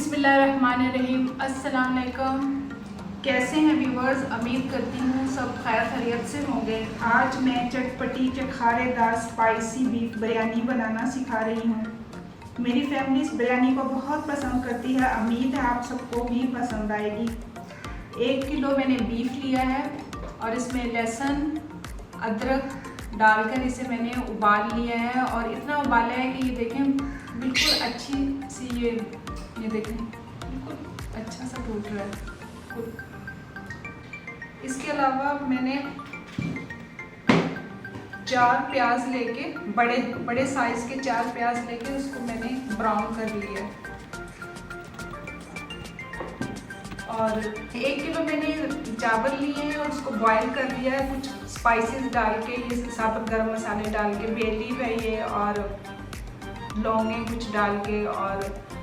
बिस्मिल्लाहिर्रहमानिर्रहीम। अस्सलाम वालेकुम। कैसे हैं व्यूवर्स? उम्मीद करती हूँ सब खैर खैरियत से होंगे। आज मैं चटपटी चटखारेदार स्पाइसी बीफ बिरयानी बनाना सिखा रही हूँ। मेरी फैमिली इस बिरयानी को बहुत पसंद करती है। उम्मीद है आप सबको भी पसंद आएगी। 1 किलो मैंने बीफ लिया है और इसमें लहसुन अदरक डालकर इसे मैंने उबाल लिया है और इतना उबाला है कि ये देखें बिल्कुल अच्छी सी ये देखें बिल्कुल अच्छा सा टूट रहा है। इसके अलावा मैंने 4 प्याज लेके बड़े साइज़ के 4 प्याज लेके उसको मैंने ब्राउन कर लिया है। और 1 किलो मैंने चावल लिए हैं और उसको बॉईल कर लिया है। कुछ स्पाइसेस डाल के, ये साबुत गरम मसाले डाल के, बे लीफ है ये और लौंगे कुछ डाल के और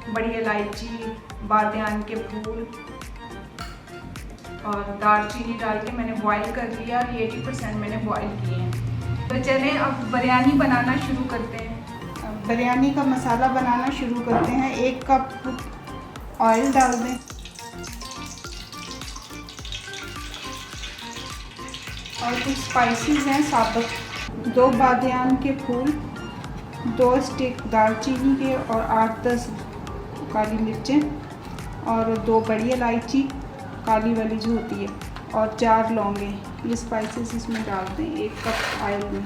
बड़ी इलायची, बादियान के फूल और दालचीनी डाल के मैंने बॉईल कर लिया। 80% मैंने बॉईल किए हैं। तो चलें अब बिरयानी बनाना शुरू करते हैं। बिरयानी का मसाला बनाना शुरू करते हैं। 1 कप ऑयल डाल दें और कुछ स्पाइसेस हैं साबुत, 2 बादियान के फूल, 2 स्टिक दालचीनी के और 8-10 काली मिर्चें और 2 बड़ी इलायची काली वाली जो होती है और 4 लौंगे। ये स्पाइसेस इसमें डालते हैं 1 कप ऑयल में।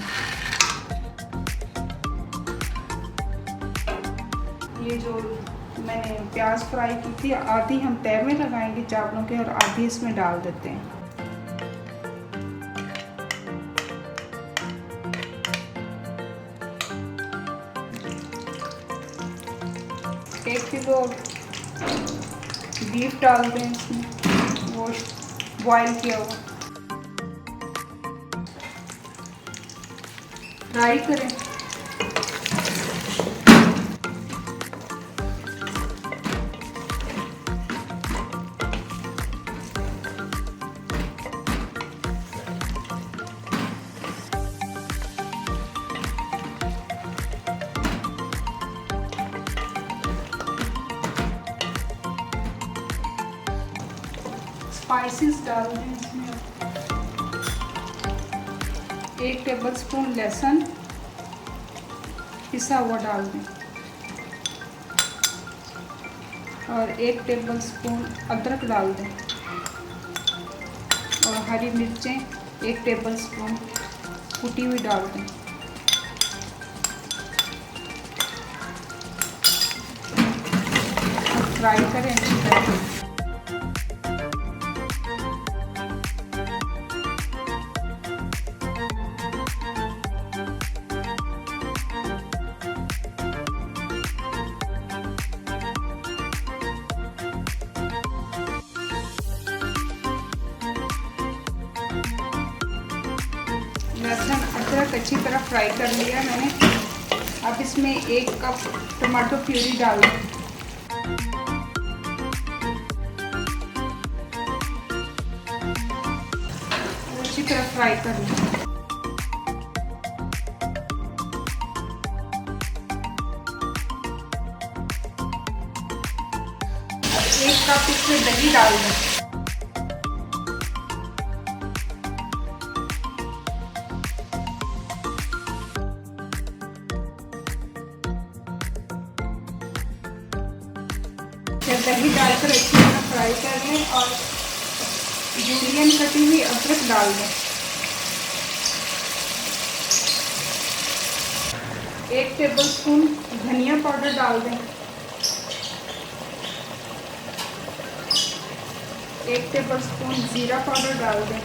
ये जो मैंने प्याज फ्राई की थी आधी हम तय में लगाएंगे चावलों के और आधी इसमें डाल देते हैं। 1 किलो बीफ डाल दें इसमें, वो बॉईल किया हुआ। फ्राई करें। स्पाइसेस डाल दें इसमें। 1 टेबलस्पून लहसुन पिसा हुआ डाल दें और 1 टेबलस्पून अदरक डाल दें और हरी मिर्चें 1 टेबलस्पून कुटी हुई डाल दें। फ्राई करें अच्छी तरह। लहसुन अदरक अच्छी तरह फ्राई कर लिया मैंने। अब इसमें 1 कप टमाटो प्यूरी डाल दें। अच्छी तरह फ्राई कर लें। 1 कप इसमें दही डाल दें। दही डालकर अच्छी तरह फ्राई कर लें और जूलियन कटी हुई अदरक डाल दें। 1 टेबलस्पून धनिया पाउडर डाल दें। 1 टेबलस्पून जीरा पाउडर डाल दें।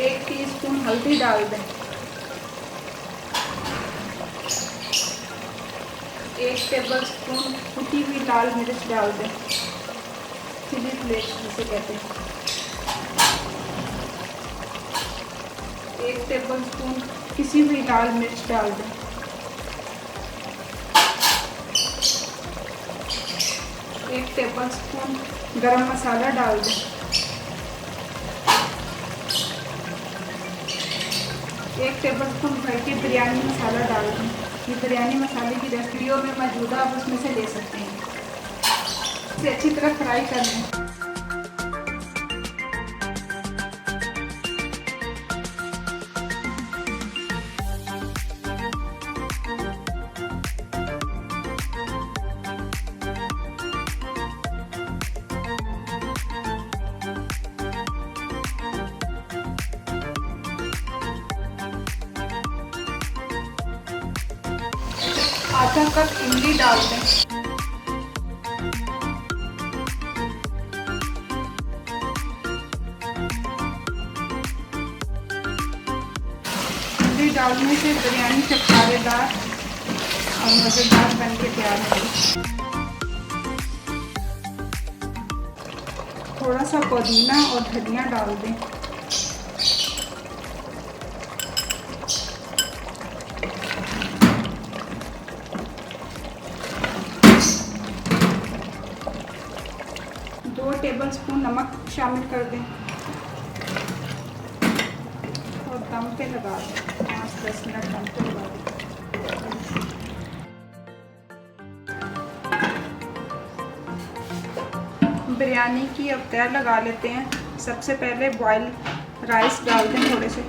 1 टीस्पून हल्दी डाल दें। 1 टेबलस्पून कुटी हुई लाल मिर्च डाल दें, चिली फ्लेक्स जिसे कहते हैं। 1 टेबलस्पून पिसी हुई लाल मिर्च डाल दें। 1 टेबलस्पून गरम मसाला डाल दें। 1 टेबलस्पून भर के बिरयानी मसाला डाल दें। ये बिरयानी मसाले की रेसिपी में मौजूद है, आप उसमें से ले सकते हैं। इसे अच्छी तरह फ्राई कर लें। आधा कप इमली डाल दें। इमली डालने से बिरयानी चटखारेदार और मज़ेदार बन के तैयार होगी। थोड़ा सा पुदीना और धनिया डाल दें। दो टेबलस्पून नमक शामिल कर दें और दम पे लगा दें। 5-10 मिनट दम पे लगा दें। बिरयानी की अब तैयार लगा लेते हैं। सबसे पहले बॉयल राइस डाल दें थोड़े से।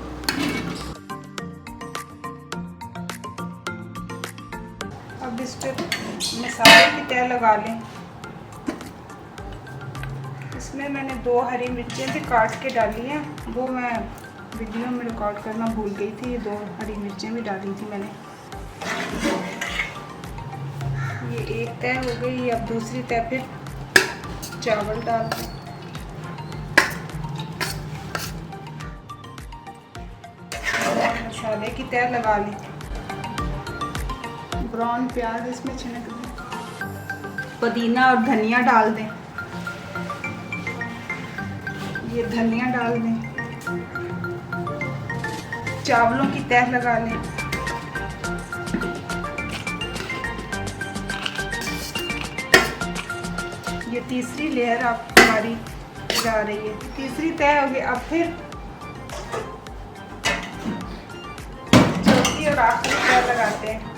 अब इस पर मसाले की तैयार लगा लें। इसमें मैंने 2 हरी मिर्चें भी काट के डाली हैं, वो मैं वीडियो में रिकॉर्ड करना भूल गई थी। ये 2 हरी मिर्चें भी डाली थी मैंने। ये एक तय हो गई। अब दूसरी तय फिर चावल डाल दें। मसाले की तय लगा ली। ब्राउन प्याज इसमें छिड़क दें। पुदीना और धनिया डाल दें। ये धनिया डाल दें। चावलों की तह लगा लें। ये तीसरी लेयर आप हमारी जा रही है। तीसरी तय हो गई। अब फिर चौथी और आखिरी तय लगाते हैं।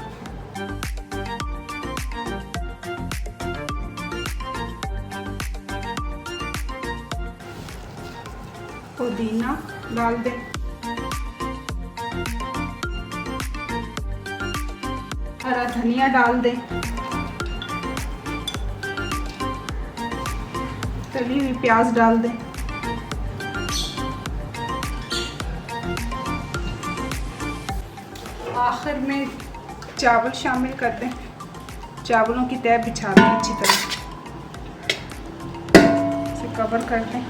पुदीना डाल दें। हरा धनिया डाल दें। तली हुई प्याज डाल दें। आखिर में चावल शामिल कर दें। चावलों की तह बिछा दें अच्छी तरह। इसे कवर कर दें।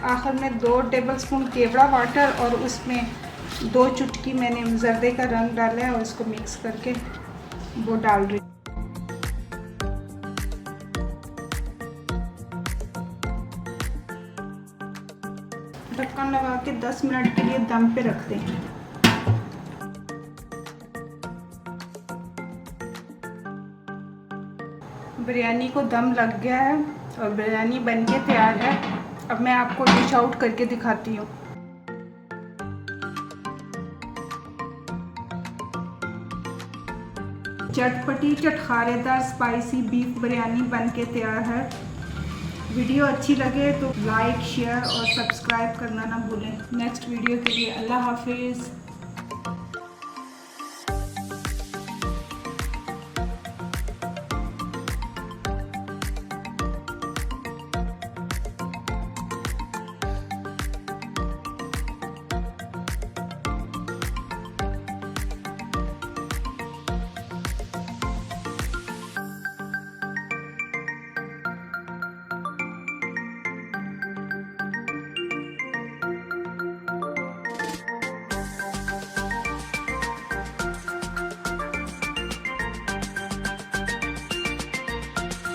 आखिर में 2 टेबलस्पून केवड़ा वाटर और उसमें 2 चुटकी मैंने जर्दे का रंग डाला है और इसको मिक्स करके वो डाल रही। ढक्कन लगा के 10 मिनट के लिए दम पे रख दें। बिरयानी को दम लग गया है और बिरयानी बनके तैयार है। अब मैं आपको डिश आउट करके दिखाती हूँ। चटपटी चटखारेदार स्पाइसी बीफ बिरयानी बनके तैयार है। वीडियो अच्छी लगे तो लाइक, शेयर और सब्सक्राइब करना ना भूलें। नेक्स्ट वीडियो के लिए अल्लाह हाफिज़।